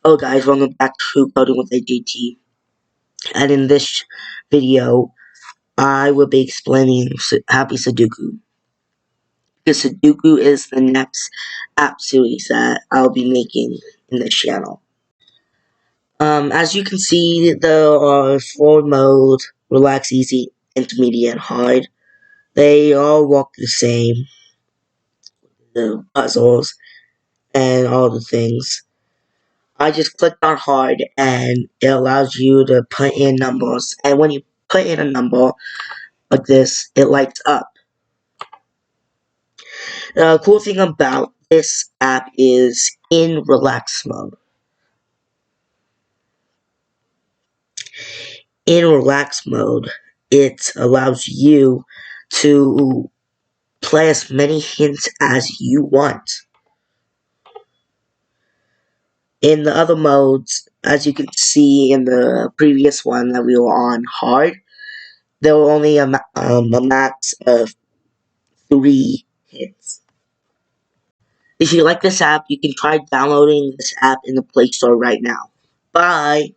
Hello guys, welcome back to Coding with AGT. And in this video, I will be explaining Happy Sudoku. Because Sudoku is the next app series that I'll be making in this channel. As you can see, there are 4 modes: relax, easy, intermediate, and hard. They all work the same. The puzzles and all the things. I just clicked on hard and it allows you to put in numbers, and when you put in a number like this, it lights up. The cool thing about this app is in relax mode. In relax mode, it allows you to play as many hints as you want. In the other modes, as you can see in the previous one that we were on hard, there were only a max of 3 hits. If you like this app, you can try downloading this app in the Play Store right now. Bye!